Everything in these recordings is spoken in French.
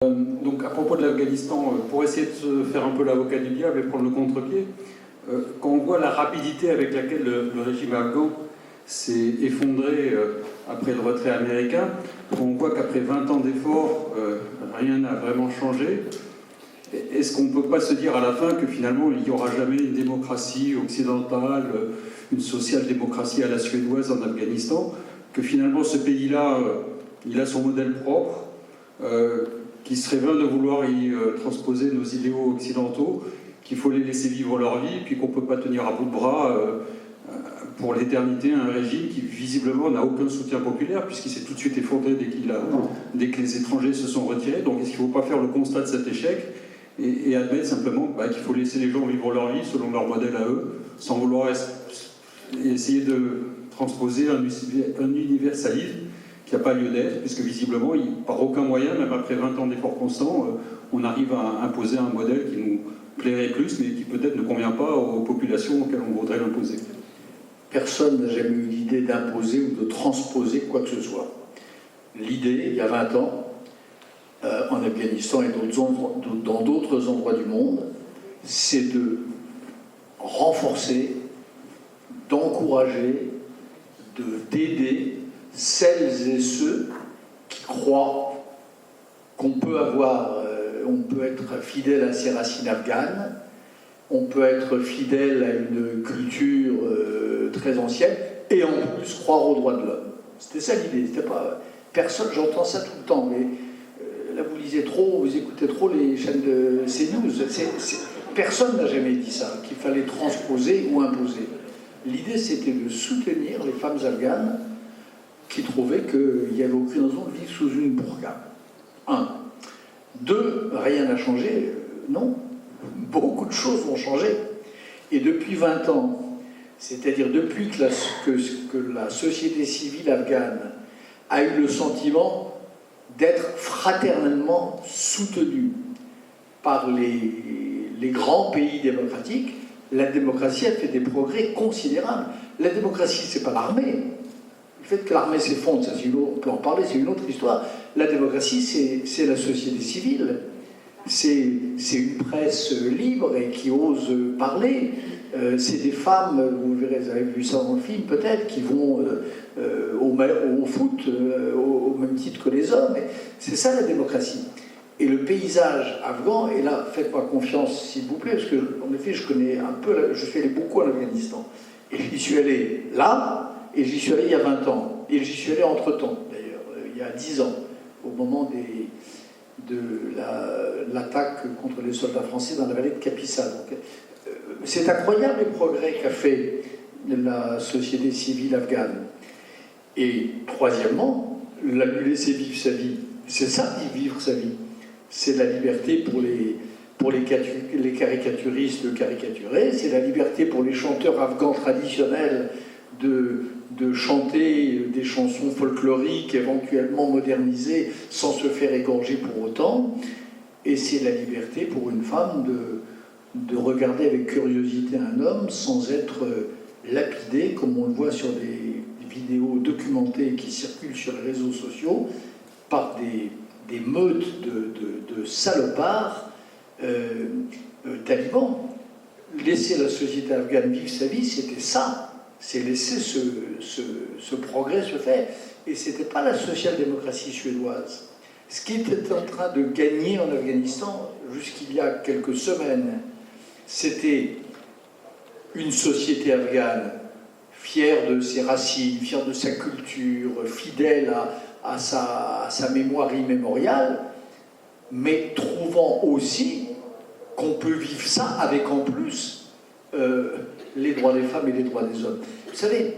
Donc à propos de l'Afghanistan, pour essayer de se faire un peu l'avocat du diable et prendre le contre-pied, quand on voit la rapidité avec laquelle le régime afghan s'est effondré après le retrait américain, quand on voit qu'après 20 ans d'efforts, rien n'a vraiment changé, est-ce qu'on ne peut pas se dire à la fin que finalement il n'y aura jamais une démocratie occidentale, une social-démocratie à la suédoise en Afghanistan, que finalement ce pays-là, il a son modèle propre, qu'il serait vain de vouloir y transposer nos idéaux occidentaux, qu'il faut les laisser vivre leur vie, puis qu'on ne peut pas tenir à bout de bras pour l'éternité un régime qui visiblement n'a aucun soutien populaire, puisqu'il s'est tout de suite effondré dès que les étrangers se sont retirés. Donc est-ce qu'il ne faut pas faire le constat de cet échec et admettre simplement qu'il faut laisser les gens vivre leur vie selon leur modèle à eux, sans vouloir essayer de transposer un universalisme qui n'a pas lieu d'être, puisque visiblement, par aucun moyen, même après 20 ans d'efforts constants, on arrive à imposer un modèle qui nous plairait plus, mais qui peut-être ne convient pas aux populations auxquelles on voudrait l'imposer. Personne n'a jamais eu l'idée d'imposer ou de transposer quoi que ce soit. L'idée, il y a 20 ans, en Afghanistan et dans d'autres endroits du monde, c'est de renforcer, d'encourager, d'aider celles et ceux qui croient qu'on peut on peut être fidèle à ses racines afghanes, on peut être fidèle à une culture très ancienne, et en plus croire aux droits de l'homme. C'était ça l'idée. C'était pas personne. J'entends ça tout le temps, mais là vous lisez trop, vous écoutez trop les chaînes de CNews. Personne n'a jamais dit ça, qu'il fallait transposer ou imposer. L'idée, c'était de soutenir les femmes afghanes qui trouvaient qu'il n'y avait aucune raison de vivre sous une burqa. 1. 2. Rien n'a changé. Non. Beaucoup de choses ont changé. Et depuis 20 ans, c'est-à-dire depuis que la société civile afghane a eu le sentiment d'être fraternellement soutenue par les grands pays démocratiques, la démocratie a fait des progrès considérables. La démocratie, c'est pas l'armée. Le fait que l'armée s'effondre, ça, on peut en parler, c'est une autre histoire. La démocratie, c'est la société civile. C'est une presse libre et qui ose parler. C'est des femmes, vous verrez, vous avez vu ça dans le film peut-être, qui vont au foot au même titre que les hommes. C'est ça la démocratie. Et le paysage afghan, et là, faites-moi confiance s'il vous plaît, parce que en effet, je connais un peu, je suis allé beaucoup en Afghanistan. Et j'y suis allé là, et j'y suis allé il y a 20 ans. Et j'y suis allé entre-temps, d'ailleurs, il y a 10 ans, au moment de l'attaque contre les soldats français dans la vallée de Kapisa. Donc, c'est incroyable les progrès qu'a fait la société civile afghane. Et troisièmement, la lui laisser vivre sa vie. C'est ça, vivre sa vie. C'est la liberté pour les caricaturistes de caricaturer, c'est la liberté pour les chanteurs afghans traditionnels de chanter des chansons folkloriques éventuellement modernisées sans se faire égorger pour autant, et c'est la liberté pour une femme de regarder avec curiosité un homme sans être lapidé, comme on le voit sur des vidéos documentées qui circulent sur les réseaux sociaux, par des meutes de salopards talibans. Laisser la société afghane vivre sa vie, c'était ça. C'est laisser ce progrès se faire. Et ce n'était pas la social-démocratie suédoise. Ce qui était en train de gagner en Afghanistan, jusqu'il y a quelques semaines, c'était une société afghane fière de ses racines, fière de sa culture, fidèle à sa mémoire immémoriale, mais trouvant aussi qu'on peut vivre ça avec en plus les droits des femmes et les droits des hommes. Vous savez,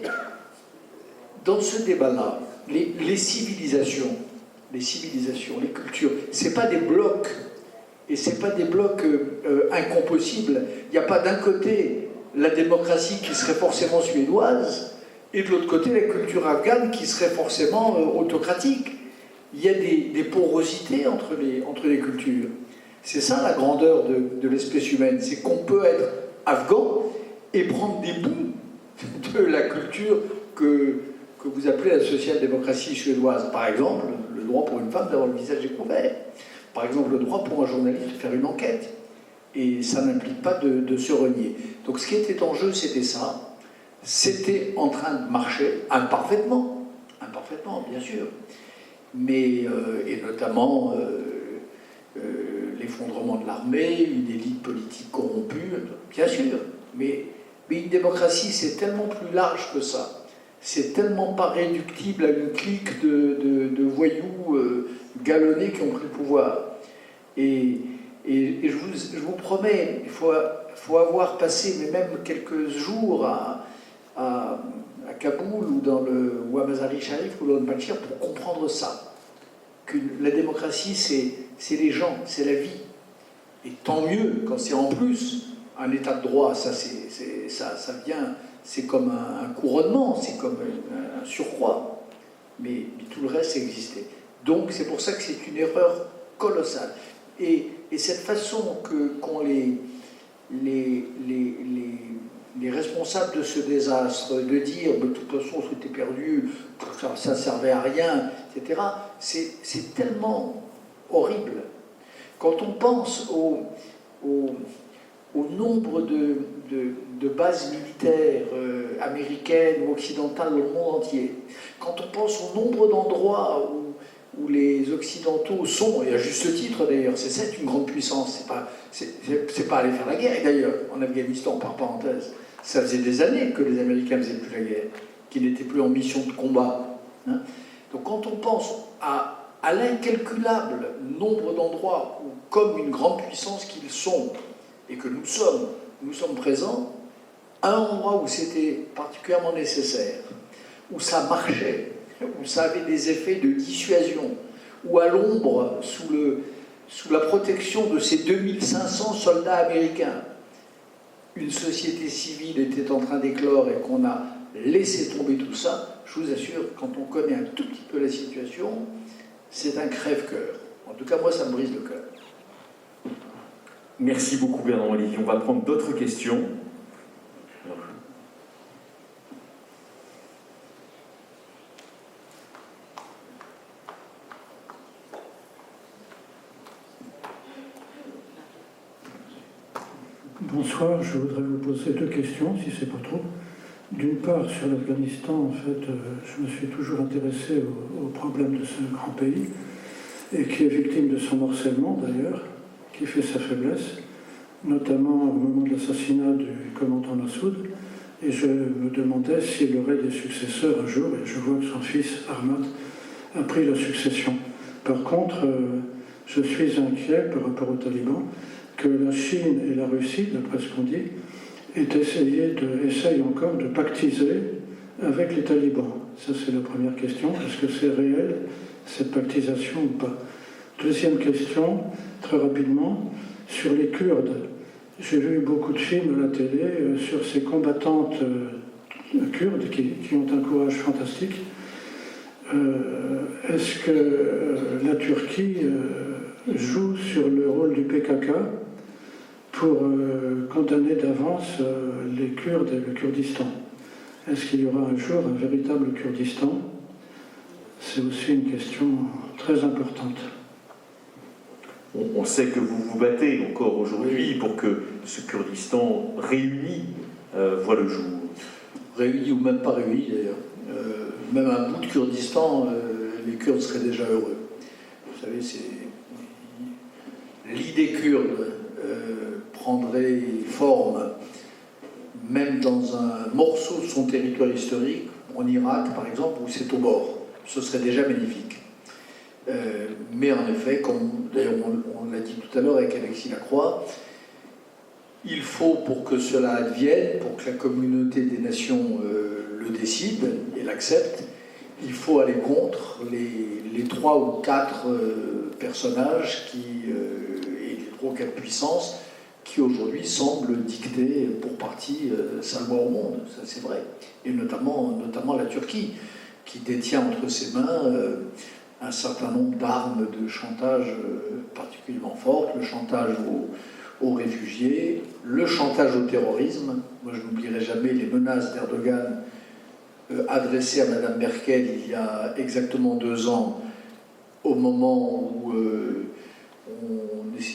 dans ce débat-là, les civilisations, les cultures, c'est pas des blocs, et c'est pas des blocs incompossibles. Il n'y a pas d'un côté la démocratie qui serait forcément suédoise, et de l'autre côté la culture afghane qui serait forcément autocratique. Il y a des porosités entre les cultures. C'est ça la grandeur de l'espèce humaine, c'est qu'on peut être afghan et prendre des bouts de la culture que vous appelez la social-démocratie suédoise. Par exemple, le droit pour une femme d'avoir le visage découvert. par exemple, le droit pour un journaliste de faire une enquête. Et ça n'implique pas de se renier. Donc ce qui était en jeu, c'était ça. C'était en train de marcher, imparfaitement, bien sûr, mais, et notamment l'effondrement de l'armée, une élite politique corrompue, bien sûr, mais une démocratie, c'est tellement plus large que ça. C'est tellement pas réductible à une clique de voyous galonnés qui ont pris le pouvoir. Et je vous promets, il faut avoir passé mais même quelques jours à Kaboul ou à Mazar-i-Sharif ou dans le Pachir pour comprendre ça. Que la démocratie, c'est les gens, c'est la vie. Et tant mieux quand c'est en plus un état de droit, ça vient, c'est comme un couronnement, c'est comme un surcroît. Mais tout le reste existait. Donc c'est pour ça que c'est une erreur colossale. Et cette façon qu'ont les responsables de ce désastre de dire de toute façon c'était perdu, ça ne servait à rien, etc., c'est tellement horrible. Quand on pense au nombre de bases militaires américaines ou occidentales dans le monde entier, quand on pense au nombre d'endroits où les Occidentaux sont, et à juste titre d'ailleurs, c'est une grande puissance, c'est pas aller faire la guerre, et d'ailleurs, en Afghanistan, par parenthèse, ça faisait des années que les Américains ne faisaient plus la guerre, qu'ils n'étaient plus en mission de combat. Hein. Donc quand on pense à l'incalculable nombre d'endroits où, comme une grande puissance qu'ils sont, et que nous sommes présents, un endroit où c'était particulièrement nécessaire, où ça marchait, où ça avait des effets de dissuasion, où à l'ombre, sous la protection de ces 2500 soldats américains, une société civile était en train d'éclore et qu'on a laissé tomber tout ça, je vous assure, quand on connaît un tout petit peu la situation, c'est un crève-cœur. En tout cas, moi, ça me brise le cœur. Merci beaucoup, Bernard-Olivier. On va prendre d'autres questions. Bonsoir, je voudrais vous poser deux questions, si c'est pas trop. D'une part, sur l'Afghanistan, en fait, je me suis toujours intéressé aux problèmes de ce grand pays, et qui est victime de son morcellement d'ailleurs, qui fait sa faiblesse, notamment au moment de l'assassinat du commandant Massoud, et je me demandais s'il aurait des successeurs un jour, et je vois que son fils, Ahmad, a pris la succession. Par contre, je suis inquiet par rapport aux talibans, que la Chine et la Russie, d'après ce qu'on dit, essayent encore de pactiser avec les talibans. Ça, c'est la première question. Est-ce que c'est réel, cette pactisation ou pas? Deuxième question, très rapidement, sur les Kurdes. J'ai vu beaucoup de films à la télé sur ces combattantes kurdes qui ont un courage fantastique. Est-ce que la Turquie joue sur le rôle du PKK pour condamner d'avance les Kurdes et le Kurdistan? Est-ce qu'il y aura un jour un véritable Kurdistan? C'est aussi une question très importante. On sait que vous vous battez encore aujourd'hui pour que ce Kurdistan réuni voit le jour. Réuni ou même pas réuni d'ailleurs. Même un bout de Kurdistan, les Kurdes seraient déjà heureux. Vous savez, l'idée kurde prendrait forme même dans un morceau de son territoire historique, en Irak par exemple, où c'est au bord. Ce serait déjà magnifique. Mais en effet, comme d'ailleurs on l'a dit tout à l'heure avec Alexis Lacroix, il faut, pour que cela advienne, pour que la communauté des nations le décide et l'accepte, il faut aller contre les 3 ou 4 personnages et les 3 ou 4 puissances qui aujourd'hui semblent dicter pour partie sa loi au monde, ça c'est vrai, et notamment la Turquie, qui détient entre ses mains un certain nombre d'armes de chantage particulièrement fortes, le chantage aux réfugiés, le chantage au terrorisme. Moi, je n'oublierai jamais les menaces d'Erdogan adressées à Mme Merkel il y a exactement 2 ans, au moment où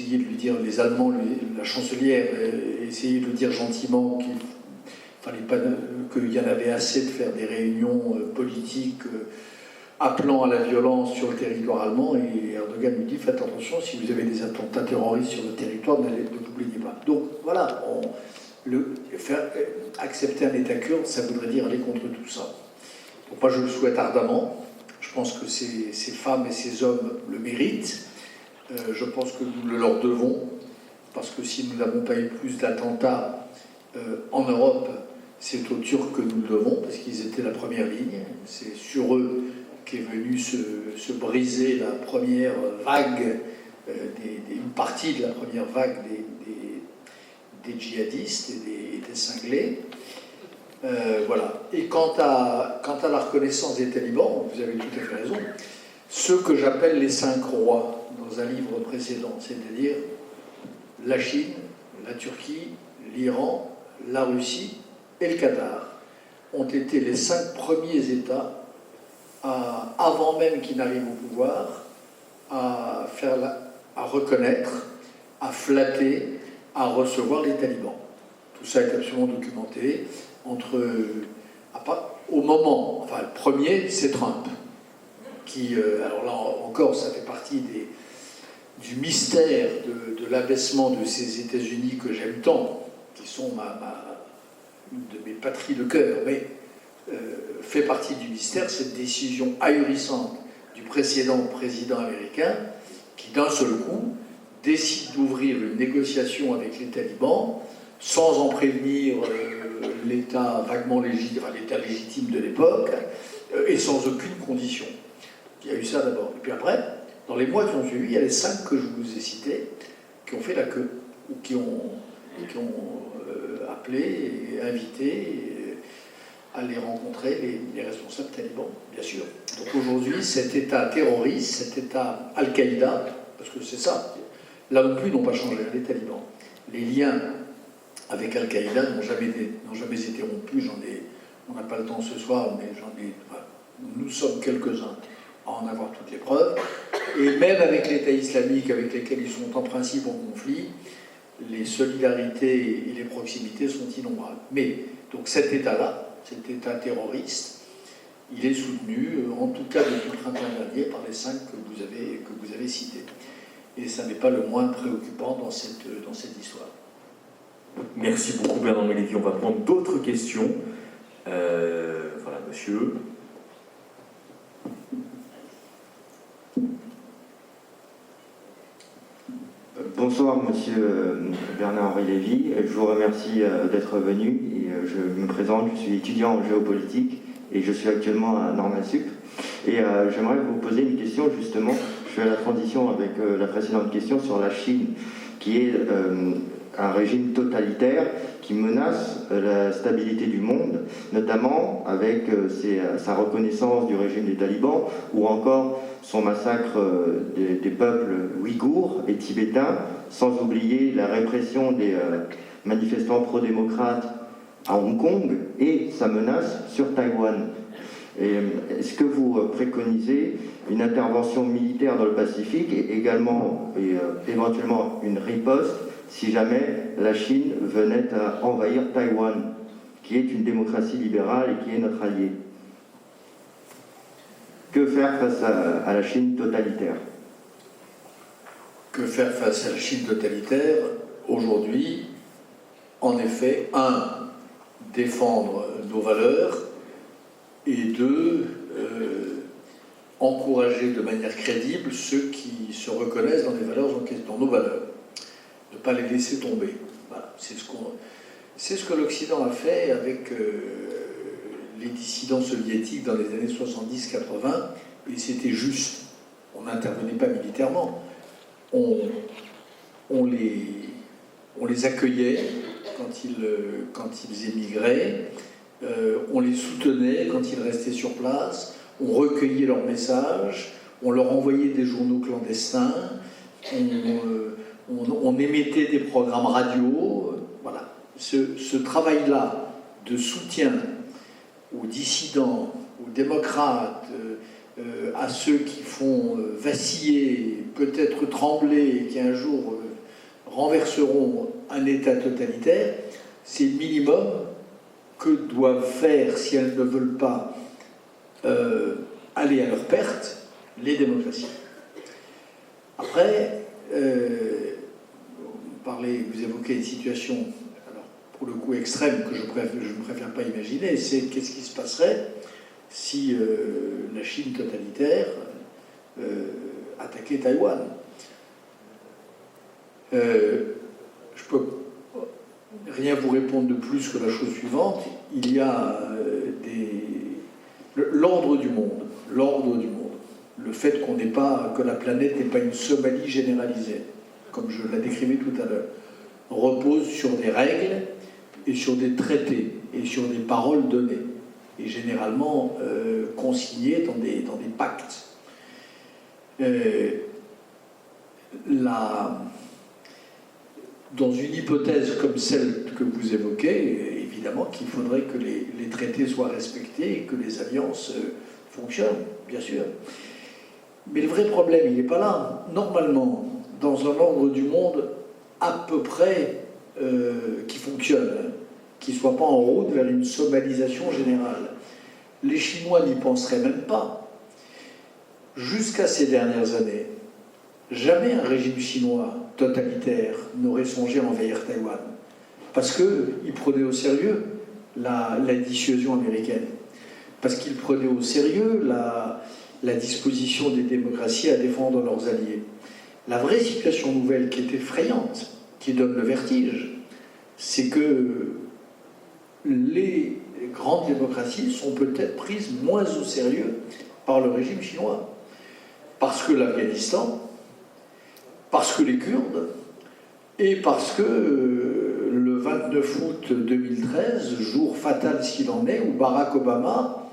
essayé de lui dire, les Allemands, la chancelière, essayé de lui dire gentiment qu'il y en avait assez de faire des réunions politiques appelant à la violence sur le territoire allemand, et Erdogan lui dit faites attention, si vous avez des attentats terroristes sur le territoire, ne l'oubliez pas. Donc voilà, accepter un État kurde, ça voudrait dire aller contre tout ça. Donc moi je le souhaite ardemment, je pense que ces femmes et ces hommes le méritent, je pense que nous le leur devons, parce que si nous n'avons pas eu plus d'attentats en Europe, c'est aux Turcs que nous le devons, parce qu'ils étaient la première ligne, c'est sur eux qu'est venue se briser la première vague, une partie de la première vague des djihadistes et des cinglés. Voilà. Et quant à la reconnaissance des talibans, vous avez tout à fait raison, ceux que j'appelle les 5 rois dans un livre précédent, c'est-à-dire la Chine, la Turquie, l'Iran, la Russie et le Qatar, ont été les 5 premiers États avant même qu'ils n'arrivent au pouvoir, à reconnaître, à flatter, à recevoir les talibans. Tout ça est absolument documenté. Au moment, enfin le premier, c'est Trump, qui, alors là encore, ça fait partie du mystère de l'abaissement de ces États-Unis que j'aime tant, qui sont une de mes patries de cœur, mais fait partie du mystère, cette décision ahurissante du précédent président américain qui, d'un seul coup, décide d'ouvrir une négociation avec les talibans sans en prévenir l'État vaguement légitime, l'État légitime de l'époque, et sans aucune condition. Il y a eu ça d'abord. Et puis après, dans les mois qui ont suivi, il y a les 5 que je vous ai cités qui ont fait la queue, ou qui ont appelé et invité à les rencontrer, les responsables talibans, bien sûr. Donc aujourd'hui, cet État terroriste, cet État Al-Qaïda, parce que c'est ça, là non plus, n'ont pas changé, les talibans. Les liens avec Al-Qaïda n'ont jamais été rompus, on n'a pas le temps ce soir, mais nous sommes quelques-uns à en avoir toutes les preuves. Et même avec l'État islamique, avec lesquels ils sont en principe en conflit, les solidarités et les proximités sont innombrables. Mais, donc cet État-là, cet État terroriste, il est soutenu, en tout cas depuis le printemps dernier, par les 5 que vous avez cités. Et ça n'est pas le moins préoccupant dans cette histoire. Merci beaucoup Bernard Mélévy. On va prendre d'autres questions. Voilà, monsieur. Bonsoir, monsieur Bernard-Henri Lévy. Je vous remercie d'être venu. Et je me présente, je suis étudiant en géopolitique et je suis actuellement à Normal Sup. Et j'aimerais vous poser une question, justement. Je fais la transition avec la précédente question sur la Chine, qui est un régime totalitaire qui menace la stabilité du monde, notamment avec sa reconnaissance du régime des talibans ou encore son massacre des peuples ouïghours et tibétains, sans oublier la répression des manifestants pro-démocrates à Hong Kong et sa menace sur Taïwan. Est-ce que vous préconisez une intervention militaire dans le Pacifique et également éventuellement une riposte si jamais la Chine venait à envahir Taïwan, qui est une démocratie libérale et qui est notre allié? Que faire face à la Chine totalitaire? Que faire face à la Chine totalitaire? Aujourd'hui, en effet, 1, défendre nos valeurs, et 2, encourager de manière crédible ceux qui se reconnaissent dans nos valeurs. Ne pas les laisser tomber. Voilà. C'est ce que l'Occident a fait avec les dissidents soviétiques dans les années 70-80, et c'était juste. On n'intervenait pas militairement. On les accueillait quand ils émigraient, on les soutenait quand ils restaient sur place, on recueillait leurs messages, on leur envoyait des journaux clandestins, on émettait des programmes radio. Voilà. Ce travail-là de soutien aux dissidents, aux démocrates, à ceux qui font vaciller, peut-être trembler, qui un jour renverseront un État totalitaire, c'est le minimum que doivent faire, si elles ne veulent pas aller à leur perte, les démocraties. Après, vous évoquez une situation, alors, pour le coup extrême, que je ne préfère pas imaginer, c'est qu'est-ce qui se passerait si la Chine totalitaire attaquait Taïwan. Je peux rien vous répondre de plus que la chose suivante. Il y a l'ordre du monde, le fait que la planète n'est pas une Somalie généralisée, comme je la décrivais tout à l'heure, repose sur des règles et sur des traités et sur des paroles données, et généralement consignées dans des pactes. Dans une hypothèse comme celle que vous évoquez, évidemment qu'il faudrait que les traités soient respectés et que les alliances fonctionnent, bien sûr. Mais le vrai problème, il n'est pas là. Normalement, dans un ordre du monde à peu près qui fonctionne, qui ne soit pas en route vers une somalisation générale, les Chinois n'y penseraient même pas. Jusqu'à ces dernières années, jamais un régime chinois totalitaire n'aurait songé à envahir Taïwan, parce qu'il prenait au sérieux la dissuasion américaine, parce qu'il prenait au sérieux la disposition des démocraties à défendre leurs alliés. La vraie situation nouvelle qui est effrayante, qui donne le vertige, c'est que les grandes démocraties sont peut-être prises moins au sérieux par le régime chinois, parce que l'Afghanistan, parce que les Kurdes, et parce que le 29 août 2013, jour fatal s'il en est, où Barack Obama,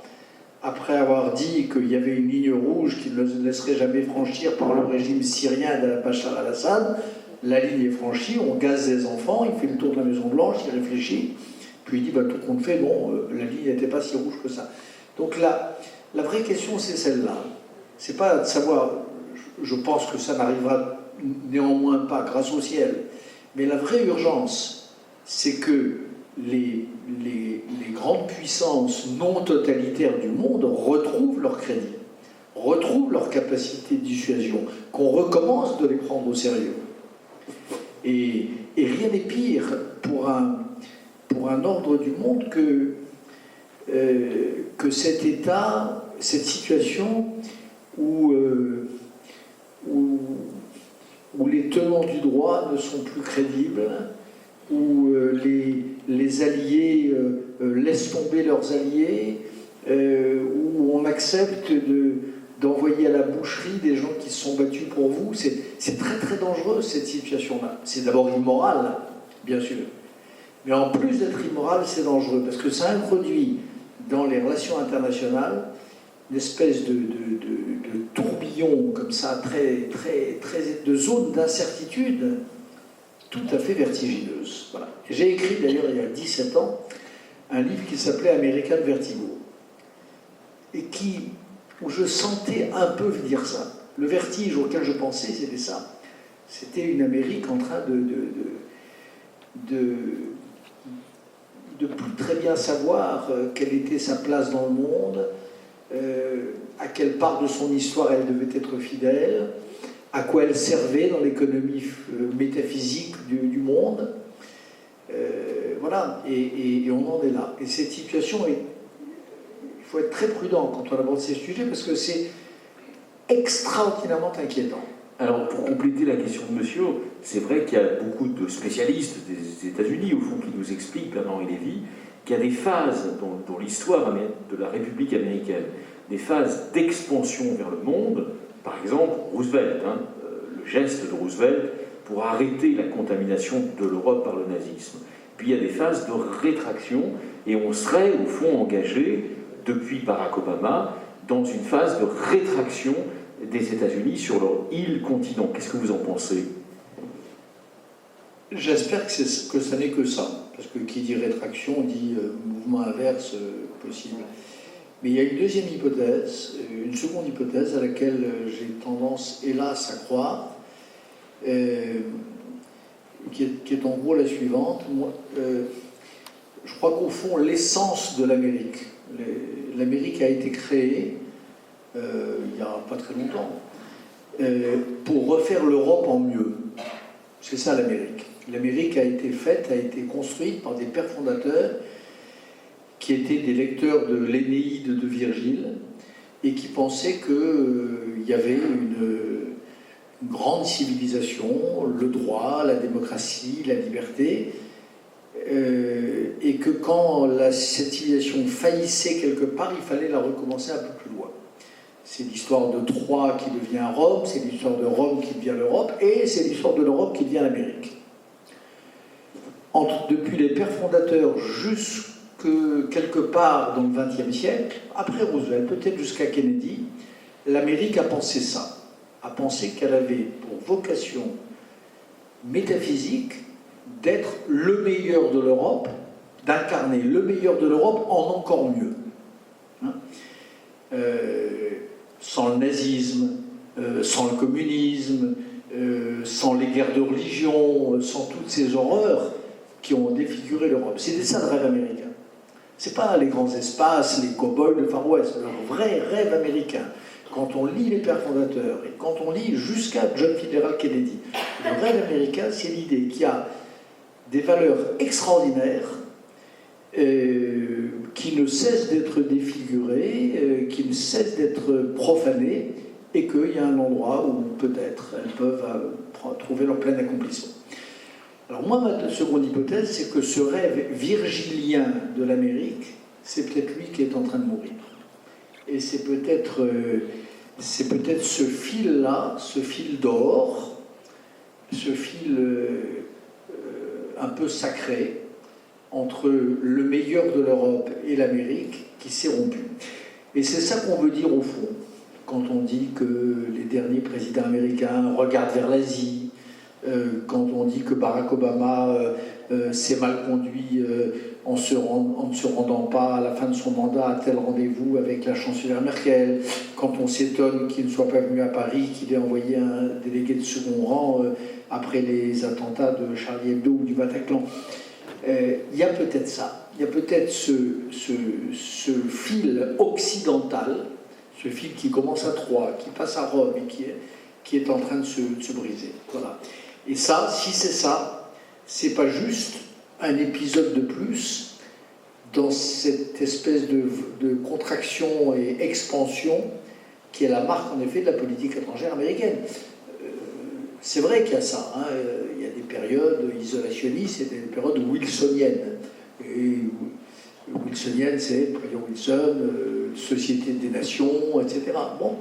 après avoir dit qu'il y avait une ligne rouge qu'il ne laisserait jamais franchir par le régime syrien de Bachar al-Assad, la ligne est franchie, on gaze les enfants, il fait le tour de la Maison-Blanche, il réfléchit, puis il dit tout compte fait, la ligne n'était pas si rouge que ça. Donc la vraie question, c'est celle-là. C'est pas de savoir, je pense que ça n'arrivera néanmoins pas grâce au ciel, mais la vraie urgence, c'est que les grandes puissances non totalitaires du monde retrouvent leur crédit, retrouvent leur capacité de dissuasion, qu'on recommence de les prendre au sérieux. Et rien n'est pire pour un ordre du monde que cet état, cette situation où les tenants du droit ne sont plus crédibles, où les alliés laissent tomber leurs alliés, où on accepte d'envoyer à la boucherie des gens qui se sont battus pour vous. C'est très très dangereux cette situation-là. C'est d'abord immoral, bien sûr. Mais en plus d'être immoral, c'est dangereux, parce que ça introduit dans les relations internationales une espèce de tourbillon comme ça, de zone d'incertitude tout à fait vertigineuse. Voilà. J'ai écrit d'ailleurs il y a 17 ans un livre qui s'appelait American Vertigo, et où je sentais un peu venir ça. Le vertige auquel je pensais, c'était ça. C'était une Amérique en train de plus très bien savoir quelle était sa place dans le monde, à quelle part de son histoire elle devait être fidèle, à quoi elle servait dans l'économie métaphysique du monde. Voilà, et on en est là. Et cette situation, il faut être très prudent quand on aborde ces sujets, parce que c'est extraordinairement inquiétant. Alors, pour compléter la question de monsieur, c'est vrai qu'il y a beaucoup de spécialistes des États-Unis, au fond, qui nous expliquent, Bernard-Henri Lévy, qu'il y a des phases dans l'histoire de la République américaine, des phases d'expansion vers le monde. Par exemple, Roosevelt, le geste de Roosevelt pour arrêter la contamination de l'Europe par le nazisme. Puis il y a des phases de rétraction, et on serait, au fond, engagé, depuis Barack Obama, dans une phase de rétraction des États-Unis sur leur île continent. Qu'est-ce que vous en pensez? J'espère que ça n'est que ça, parce que qui dit rétraction dit mouvement inverse possible. Mais il y a une deuxième hypothèse, une seconde hypothèse à laquelle j'ai tendance, hélas, à croire. qui est en gros la suivante. Moi, je crois qu'au fond, l'essence de l'Amérique, l'Amérique a été créée il n'y a pas très longtemps pour refaire l'Europe en mieux. C'est ça l'Amérique. L'Amérique a été faite, a été construite par des pères fondateurs qui étaient des lecteurs de l'Énéide de Virgile et qui pensaient qu'il y avait une grande civilisation, le droit, la démocratie, la liberté, et que quand cette civilisation faillissait quelque part, il fallait la recommencer un peu plus loin. C'est l'histoire de Troie qui devient Rome, c'est l'histoire de Rome qui devient l'Europe, et c'est l'histoire de l'Europe qui devient l'Amérique. Depuis les pères fondateurs jusque quelque part dans le XXe siècle, après Roosevelt, peut-être jusqu'à Kennedy, l'Amérique a pensé ça, a pensé qu'elle avait pour vocation métaphysique d'être le meilleur de l'Europe, d'incarner le meilleur de l'Europe en encore mieux. Sans le nazisme, sans le communisme, sans les guerres de religion, sans toutes ces horreurs qui ont défiguré l'Europe. C'était ça le rêve américain. C'est pas les grands espaces, les cow-boys, le Far West, leur vrai rêve américain. Quand on lit les pères fondateurs et quand on lit jusqu'à John Fitzgerald Kennedy, le rêve américain, c'est l'idée qu'il y a des valeurs extraordinaires qui ne cessent d'être défigurées, qui ne cessent d'être profanées, et qu'il y a un endroit où peut-être elles peuvent trouver leur plein accomplissement. Alors moi, ma seconde hypothèse, c'est que ce rêve virgilien de l'Amérique, c'est peut-être lui qui est en train de mourir. Et c'est peut-être ce fil-là, ce fil d'or, ce fil un peu sacré, entre le meilleur de l'Europe et l'Amérique, qui s'est rompu. Et c'est ça qu'on veut dire au fond, quand on dit que les derniers présidents américains regardent vers l'Asie, quand on dit que Barack Obama s'est mal conduit en ne se rendant pas à la fin de son mandat à tel rendez-vous avec la chancelière Merkel, quand on s'étonne qu'il ne soit pas venu à Paris, qu'il ait envoyé un délégué de second rang après les attentats de Charlie Hebdo ou du Bataclan. Il y a peut-être ça, il y a peut-être ce fil occidental, ce fil qui commence à Troie, qui passe à Rome et qui est en train de se briser. Voilà. Et ça, si c'est ça, c'est pas juste un épisode de plus dans cette espèce de contraction et expansion qui est la marque en effet de la politique étrangère américaine. C'est vrai qu'il y a ça, hein. Il y a des périodes isolationnistes et des périodes wilsoniennes. Et wilsonienne, c'est président Wilson, Société des Nations, etc. Bon,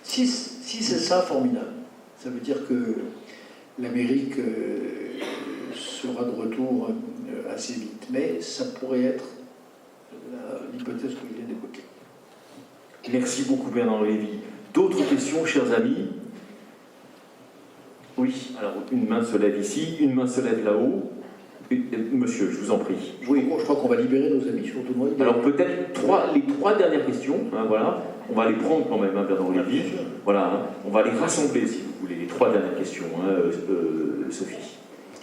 si c'est ça, formidable. Ça veut dire que l'Amérique sera de retour assez vite. Mais ça pourrait être l'hypothèse que je viens d'évoquer. Merci beaucoup Bernard Lévy. D'autres questions, chers amis? Oui, alors une main se lève ici, une main se lève là-haut. Monsieur, je vous en prie. Oui, je crois qu'on va libérer nos amis, surtout moi. Alors peut-être les trois dernières questions, hein, voilà. On va les prendre quand même, hein, Bernard Lévy. Voilà, hein. On va les rassembler, si vous voulez, les trois dernières questions, hein, Sophie.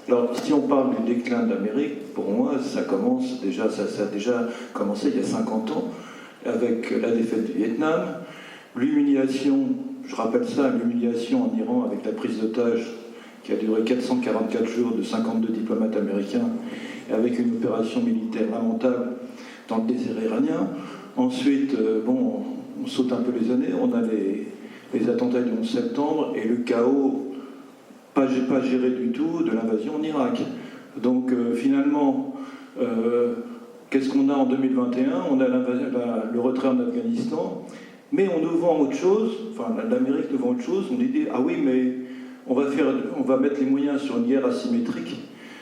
Alors, si on parle du déclin de l'Amérique, pour moi, ça a déjà commencé il y a 50 ans, avec la défaite du Vietnam, l'humiliation, je rappelle ça, l'humiliation en Iran avec la prise d'otages qui a duré 444 jours de 52 diplomates américains, et avec une opération militaire lamentable dans le désert iranien. Ensuite, on saute un peu les années, on a les attentats du 11 septembre et le chaos pas géré du tout de l'invasion en Irak. Donc finalement, qu'est-ce qu'on a en 2021? On a le retrait en Afghanistan, mais on nous vend autre chose, enfin l'Amérique nous vend autre chose, on dit ah oui mais on va mettre les moyens sur une guerre asymétrique,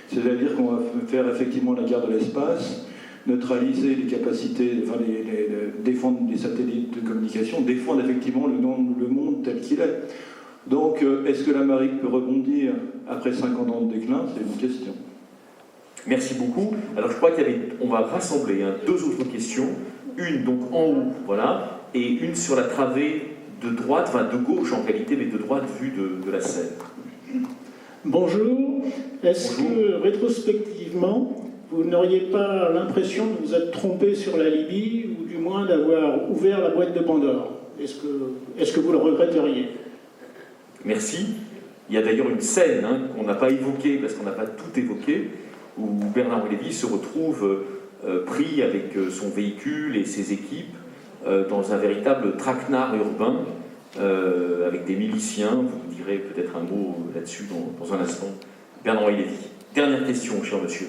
c'est-à-dire qu'on va faire effectivement la guerre de l'espace, neutraliser les capacités, défendre les satellites de communication, défendre effectivement le monde tel qu'il est. Donc, est-ce que l'Amérique peut rebondir après 50 ans de déclin? C'est une question. Merci beaucoup. Alors, je crois qu'on va rassembler deux autres questions. Une, donc, en haut, voilà, et une sur la travée de droite, enfin de gauche en réalité, mais de droite vue de la scène. Bonjour. Est-ce que, rétrospectivement, vous n'auriez pas l'impression de vous être trompé sur la Libye, ou du moins d'avoir ouvert la boîte de Pandore? Est-ce que vous le regretteriez? Merci. Il y a d'ailleurs une scène qu'on n'a pas évoquée, parce qu'on n'a pas tout évoqué, où Bernard-Henri Lévy se retrouve pris avec son véhicule et ses équipes dans un véritable traquenard urbain, avec des miliciens. Vous me direz peut-être un mot là-dessus dans un instant. Bernard-Henri Lévy. Dernière question, cher monsieur.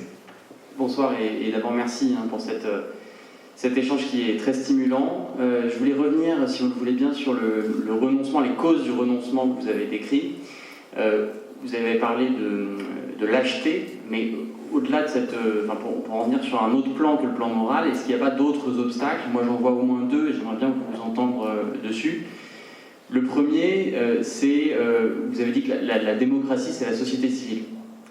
Bonsoir et d'abord merci pour cet échange qui est très stimulant. Je voulais revenir, si vous le voulez bien, sur le renoncement, les causes du renoncement que vous avez décrit. Vous avez parlé de lâcheté, mais au-delà de cette... pour en venir sur un autre plan que le plan moral, est-ce qu'il n'y a pas d'autres obstacles? Moi j'en vois au moins deux et j'aimerais bien vous entendre dessus. Le premier, c'est... vous avez dit que la démocratie, c'est la société civile.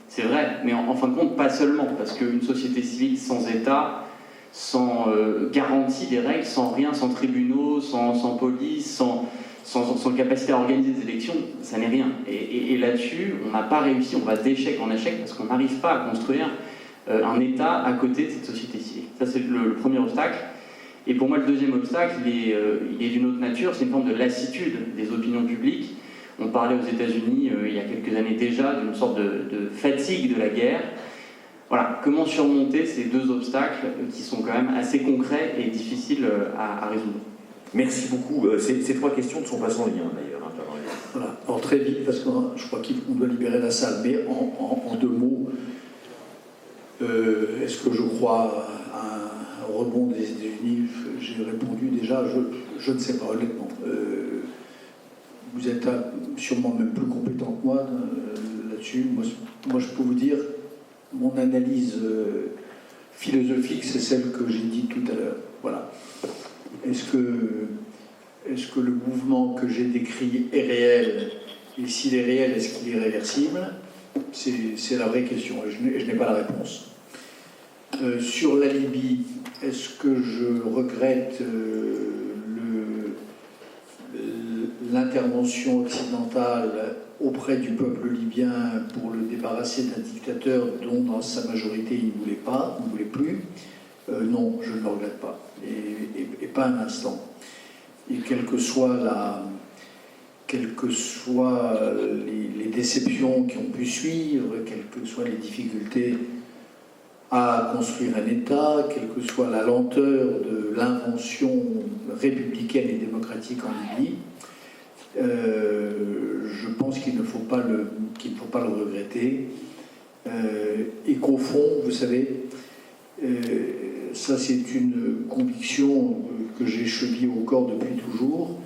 C'est vrai, mais en fin de compte, pas seulement, parce qu'une société civile sans État, sans garantie des règles, sans rien, sans tribunaux, sans police, sans capacité à organiser des élections, ça n'est rien. Et là-dessus, on n'a pas réussi, on va d'échec en échec, parce qu'on n'arrive pas à construire un État à côté de cette société civile. Ça, c'est le premier obstacle. Et pour moi, le deuxième obstacle, il est d'une autre nature, c'est une forme de lassitude des opinions publiques. On parlait aux États-Unis il y a quelques années déjà d'une sorte de fatigue de la guerre. Voilà, comment surmonter ces deux obstacles qui sont quand même assez concrets et difficiles à résoudre? Merci beaucoup. Ces trois questions ne sont pas sans lien d'ailleurs. Voilà, alors très vite, parce que je crois qu'on doit libérer la salle, mais en deux mots, est-ce que je crois à un rebond des États-Unis? J'ai répondu déjà, je ne sais pas honnêtement. Vous êtes sûrement même plus compétent que moi là-dessus. Moi, je peux vous dire, mon analyse philosophique, c'est celle que j'ai dit tout à l'heure. Voilà. Est-ce que le mouvement que j'ai décrit est réel? Et s'il est réel, est-ce qu'il est réversible? C'est la vraie question, et je n'ai pas la réponse. Sur la Libye, est-ce que je regrette l'intervention occidentale auprès du peuple libyen pour le débarrasser d'un dictateur dont, dans sa majorité, il ne voulait plus? Non, je ne le regrette pas, et pas un instant. Et quelles que soient les déceptions qui ont pu suivre, quelles que soient les difficultés à construire un État, quelle que soit la lenteur de l'invention républicaine et démocratique en Libye, je pense qu'il ne faut pas le regretter, et qu'au fond, vous savez, ça c'est une conviction que j'ai chevillée au corps depuis toujours.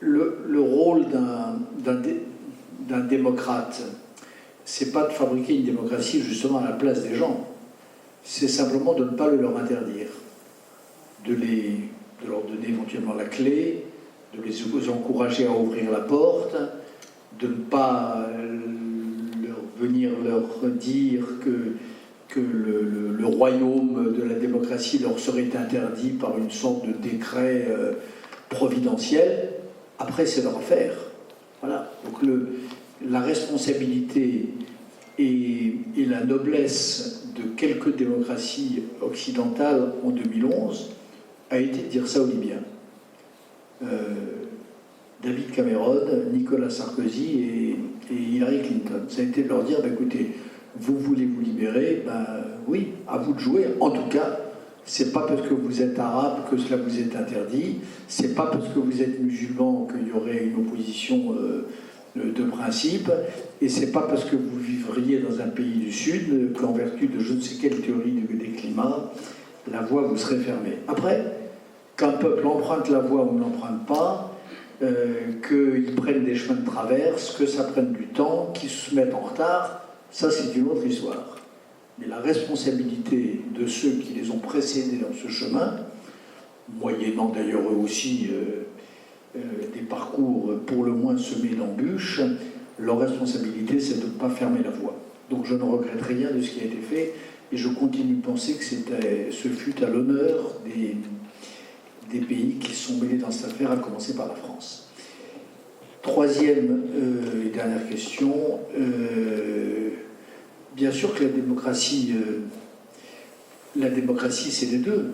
Le rôle d'un démocrate, c'est pas de fabriquer une démocratie justement à la place des gens, c'est simplement de ne pas le leur interdire, de leur donner éventuellement la clé, de les encourager à ouvrir la porte, de ne pas venir leur dire que le royaume de la démocratie leur serait interdit par une sorte de décret providentiel. Après, c'est leur affaire. Voilà. Donc la responsabilité et la noblesse de quelques démocraties occidentales en 2011 a été de dire ça aux Libyens. David Cameron, Nicolas Sarkozy et Hillary Clinton. Ça a été de leur dire, écoutez, vous voulez vous libérer, oui, à vous de jouer. En tout cas, c'est pas parce que vous êtes arabe que cela vous est interdit, c'est pas parce que vous êtes musulman qu'il y aurait une opposition de principe, et c'est pas parce que vous vivriez dans un pays du Sud qu'en vertu de je ne sais quelle théorie des climats, la voie vous serait fermée. Après, qu'un peuple emprunte la voie ou ne l'emprunte pas, qu'ils prennent des chemins de traverse, que ça prenne du temps, qu'ils se mettent en retard, ça c'est une autre histoire. Mais la responsabilité de ceux qui les ont précédés dans ce chemin, moyennant d'ailleurs eux aussi des parcours pour le moins semés d'embûches, leur responsabilité c'est de ne pas fermer la voie. Donc je ne regrette rien de ce qui a été fait, et je continue de penser que ce fut à l'honneur des pays qui se sont mêlés dans cette affaire, à commencer par la France. Troisième et dernière question. Bien sûr que la démocratie, c'est les deux.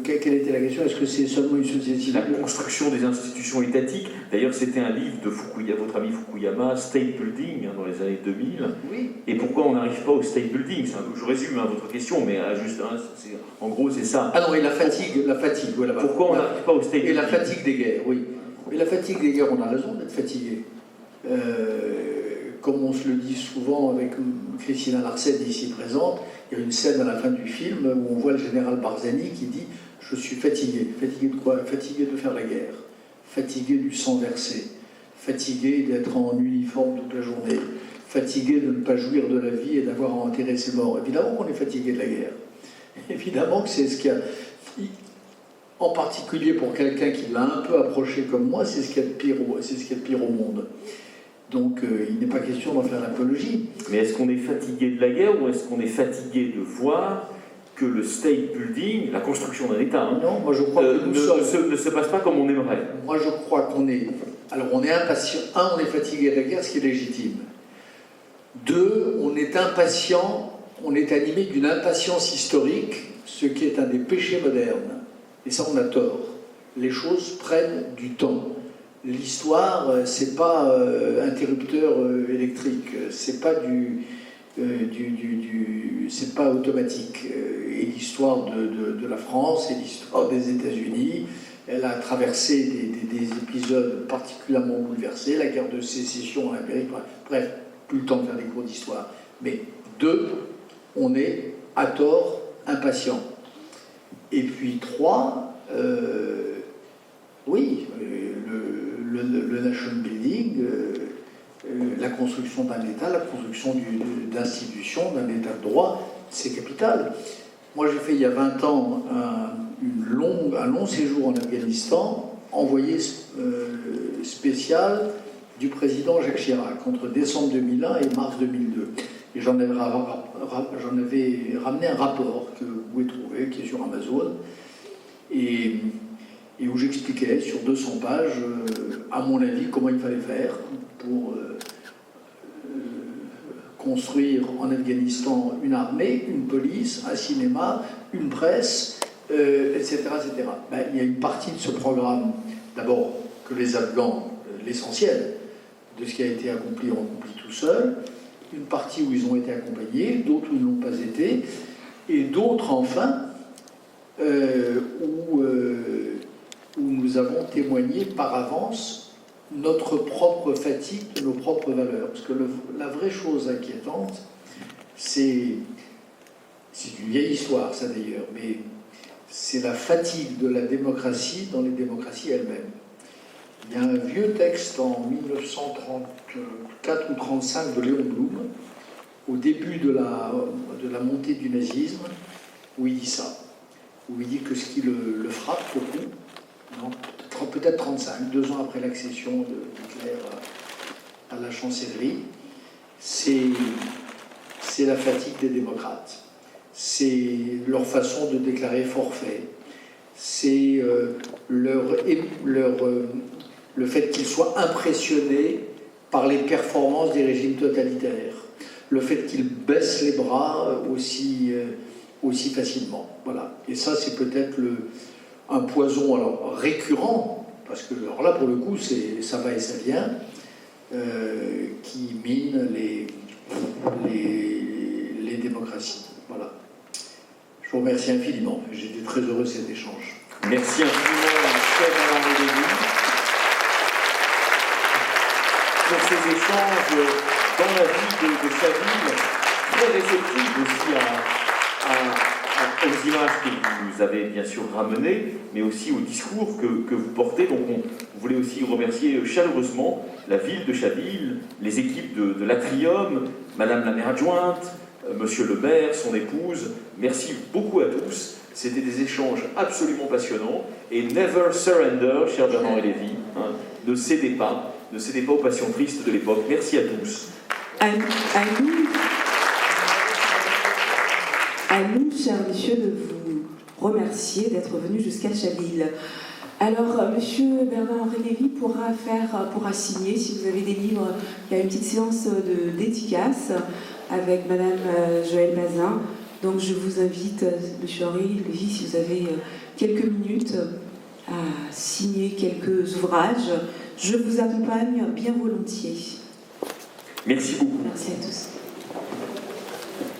Quelle était la question? Est-ce que c'est seulement une société civile? La construction des institutions étatiques. D'ailleurs, c'était un livre de votre ami Fukuyama, State Building, dans les années 2000. Oui. Et pourquoi on n'arrive pas au State Building? Je résume votre question, mais juste, en gros, c'est ça. Ah non, et la fatigue, voilà. Pourquoi on n'arrive pas au State Building? Et la fatigue des guerres, oui. Et la fatigue des guerres, on a raison d'être fatigué. Comme on se le dit souvent avec Christina Larsen ici présente, il y a une scène à la fin du film où on voit le général Barzani qui dit « Je suis fatigué. Fatigué de quoi? Fatigué de faire la guerre. Fatigué du sang versé. Fatigué d'être en uniforme toute la journée. Fatigué de ne pas jouir de la vie et d'avoir à enterrer ses morts. » Évidemment qu'on est fatigué de la guerre. Évidemment que c'est ce qu'il y a... En particulier pour quelqu'un qui l'a un peu approché comme moi, c'est ce qu'il y a de pire au monde. Donc il n'est pas question d'en faire l'apologie. Mais est-ce qu'on est fatigué de la guerre ou est-ce qu'on est fatigué de voir que le state building, la construction d'un État, non, moi je crois que ne se passe pas comme on aimerait? Moi je crois qu'on est... Alors on est impatient. Un, on est fatigué de la guerre, ce qui est légitime. Deux, on est impatient, on est animé d'une impatience historique, ce qui est un des péchés modernes. Et ça, on a tort. Les choses prennent du temps. L'histoire, c'est pas interrupteur électrique, c'est pas c'est pas automatique. Et l'histoire de la France et l'histoire des États-Unis, elle a traversé des épisodes particulièrement bouleversés, la guerre de sécession en Amérique, bref, plus le temps de faire des cours d'histoire. Mais deux, on est à tort impatient. Et puis trois, oui, le nation building, la construction d'un État, la construction d'institutions, d'un État de droit, c'est capital. Moi, j'ai fait il y a 20 ans un long séjour en Afghanistan, envoyé spécial du président Jacques Chirac, entre décembre 2001 et mars 2002. Et j'en avais ramené un rapport que vous pouvez trouver, qui est sur Amazon, et où j'expliquais sur 200 pages, à mon avis, comment il fallait faire pour construire en Afghanistan une armée, une police, un cinéma, une presse, etc. etc. Ben, il y a une partie de ce programme, d'abord, que les Afghans, l'essentiel de ce qui a été accompli, ont accompli tout seuls, une partie où ils ont été accompagnés, d'autres où ils n'ont pas été, et d'autres, enfin, où nous avons témoigné par avance notre propre fatigue de nos propres valeurs. Parce que la vraie chose inquiétante, c'est une vieille histoire, ça d'ailleurs, mais c'est la fatigue de la démocratie dans les démocraties elles-mêmes. Il y a un vieux texte en 1934 ou 1935 de Léon Blum, au début de la montée du nazisme, où il dit ça, où il dit que ce qui le frappe beaucoup, peut-être 35, 2 ans après l'accession d'Hitler à la chancellerie, c'est la fatigue des démocrates. C'est leur façon de déclarer forfait. C'est le fait qu'ils soient impressionnés par les performances des régimes totalitaires. Le fait qu'ils baissent les bras aussi facilement. Voilà. Et ça, c'est peut-être un poison alors récurrent, parce que alors là, pour le coup, ça va et ça vient, qui mine les démocraties. Voilà. Je vous remercie infiniment. J'étais très heureux de cet échange. Merci infiniment, cher Bernard Lévy, pour ces échanges dans la vie de Chaville, très réceptifs aussi aux images que vous avez bien sûr ramenées, mais aussi au discours que vous portez. Donc on voulait aussi remercier chaleureusement la ville de Chaville, les équipes de l'Atrium, Madame la maire adjointe, Monsieur le maire, son épouse. Merci beaucoup à tous. C'était des échanges absolument passionnants. Et never surrender, cher Bernard Lévy, ne cédez pas aux passions tristes de l'époque. Merci à tous. À nous, chers messieurs, de vous remercier d'être venus jusqu'à Chaville. Alors, Monsieur Bernard-Henri Lévy pourra signer, si vous avez des livres, il y a une petite séance de dédicace avec Madame Joëlle Bazin. Donc je vous invite, Monsieur Henri Lévy, si vous avez quelques minutes, à signer quelques ouvrages. Je vous accompagne bien volontiers. Merci beaucoup. Merci à tous.